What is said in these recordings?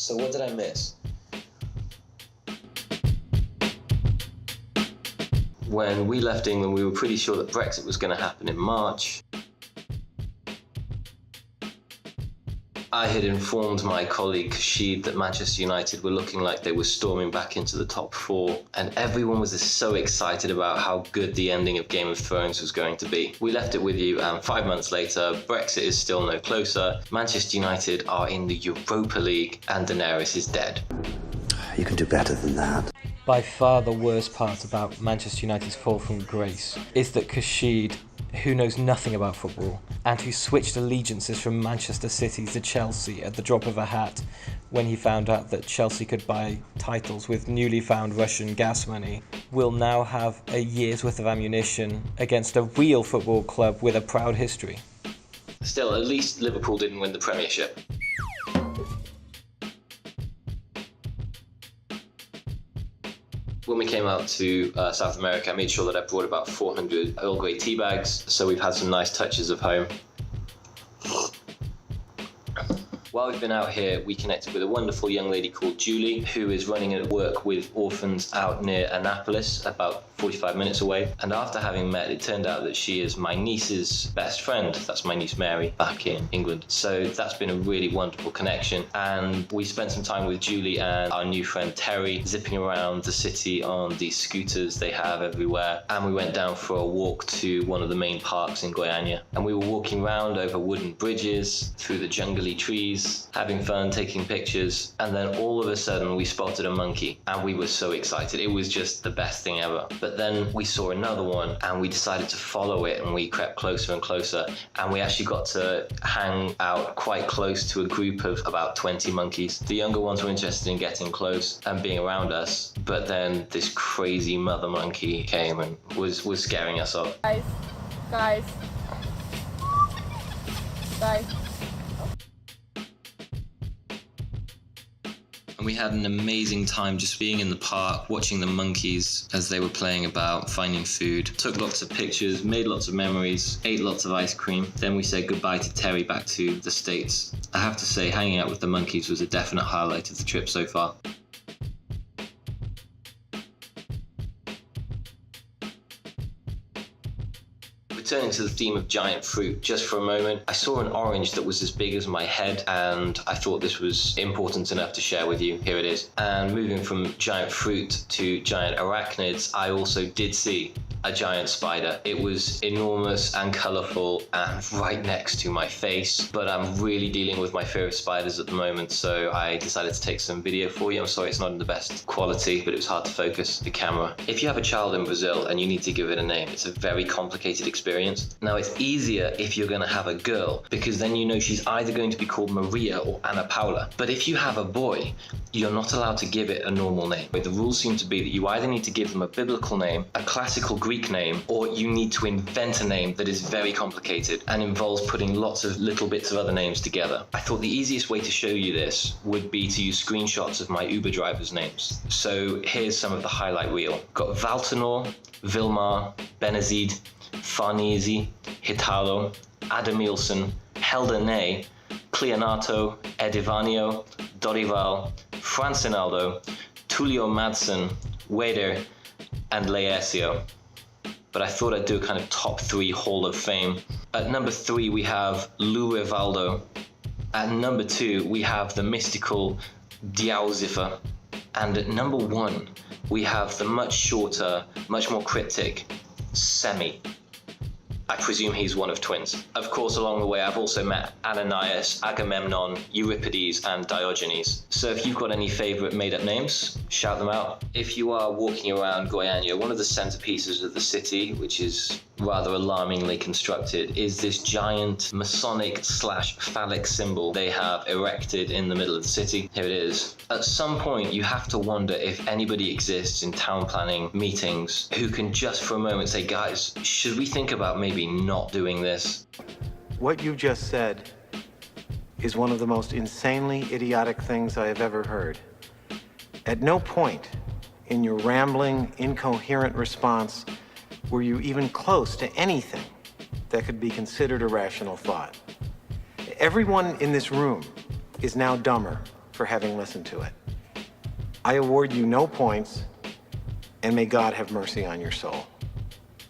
So what did I miss? When we left England, we were pretty sure that Brexit was going to happen in March. I had informed my colleague Kashid that Manchester United were looking like they were storming back into the top four, and everyone was so excited about how good the ending of Game of Thrones was going to be. We left it with you, and 5 months later, Brexit is still no closer. Manchester United are in the Europa League, and Daenerys is dead. You can do better than that. By far the worst part about Manchester United's fall from grace is that Kashid, who knows nothing about football, and who switched allegiances from Manchester City to Chelsea at the drop of a hat when he found out that Chelsea could buy titles with newly found Russian gas money, will now have a year's worth of ammunition against a real football club with a proud history. Still, at least Liverpool didn't win the Premiership. When we came out to South America, I made sure that I brought about 400 Earl Grey tea bags, so we've had some nice touches of home. While we've been out here, we connected with a wonderful young lady called Julie, who is running a work with orphans out near Annapolis, about 45 minutes away. And after having met, it turned out that she is my niece's best friend. That's my niece Mary, back in England. So that's been a really wonderful connection. And we spent some time with Julie and our new friend Terry, zipping around the city on these scooters they have everywhere. And we went down for a walk to one of the main parks in Goiânia. And we were walking around over wooden bridges, through the jungly trees, having fun, taking pictures. And then all of a sudden we spotted a monkey, and we were so excited. It was just the best thing ever. But then we saw another one, and we decided to follow it, and we crept closer and closer, and we actually got to hang out quite close to a group of about 20 monkeys. The younger ones were interested in getting close and being around us, but then this crazy mother monkey came and was scaring us off. Guys. And we had an amazing time just being in the park, watching the monkeys as they were playing about, finding food. Took lots of pictures, made lots of memories, ate lots of ice cream. Then we said goodbye to Terry back to the States. I have to say, hanging out with the monkeys was a definite highlight of the trip so far. Returning to the theme of giant fruit, just for a moment, I saw an orange that was as big as my head, and I thought this was important enough to share with you. Here it is. And moving from giant fruit to giant arachnids, I also did see a giant spider. It was enormous and colourful and right next to my face, but I'm really dealing with my fear of spiders at the moment, so I decided to take some video for you. I'm sorry it's not in the best quality, but it was hard to focus the camera. If you have a child in Brazil and you need to give it a name, it's a very complicated experience. Now, it's easier if you're going to have a girl, because then you know she's either going to be called Maria or Ana Paula. But if you have a boy, you're not allowed to give it a normal name. The rules seem to be that you either need to give them a biblical name, a classical Greek name, or you need to invent a name that is very complicated and involves putting lots of little bits of other names together. I thought the easiest way to show you this would be to use screenshots of my Uber drivers' names. So here's some of the highlight reel. Got Valtenor, Vilmar, Benazid, Farnese, Hitalo, Adamilson, Helder Ney, Cleonato, Edivanio, Dorival, Francinaldo, Tullio Madsen, Wader, and Laesio. But I thought I'd do a kind of top 3 Hall of Fame. At number 3 we have Lou Rivaldo. At number 2 we have the mystical Diauzifer. And at number 1 we have the much shorter, much more cryptic Semi. I presume he's one of twins. Of course, along the way, I've also met Ananias, Agamemnon, Euripides, and Diogenes. So if you've got any favorite made-up names, shout them out. If you are walking around Goiânia, one of the centerpieces of the city, which is rather alarmingly constructed, is this giant Masonic / phallic symbol they have erected in the middle of the city. Here it is. At some point, you have to wonder if anybody exists in town planning meetings who can just for a moment say, guys, should we think about maybe not doing this? What you just said is one of the most insanely idiotic things I have ever heard. At no point in your rambling, incoherent response were you even close to anything that could be considered a rational thought. Everyone in this room is now dumber for having listened to it. I award you no points, and may God have mercy on your soul.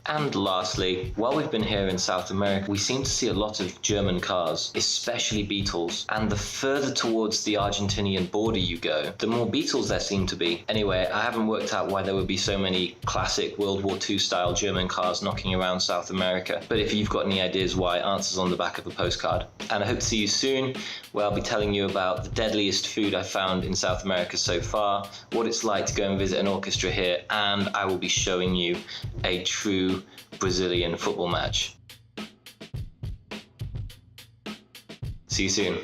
And lastly, while we've been here in South America, we seem to see a lot of German cars, especially Beetles. And the further towards the Argentinian border you go, the more Beetles there seem to be. Anyway, I haven't worked out why there would be so many classic World War II style German cars knocking around South America. But if you've got any ideas why, answers on the back of a postcard. And I hope to see you soon, where I'll be telling you about the deadliest food I found in South America so far, what it's like to go and visit an orchestra here, and I will be showing you a true Brazilian football match. See you soon.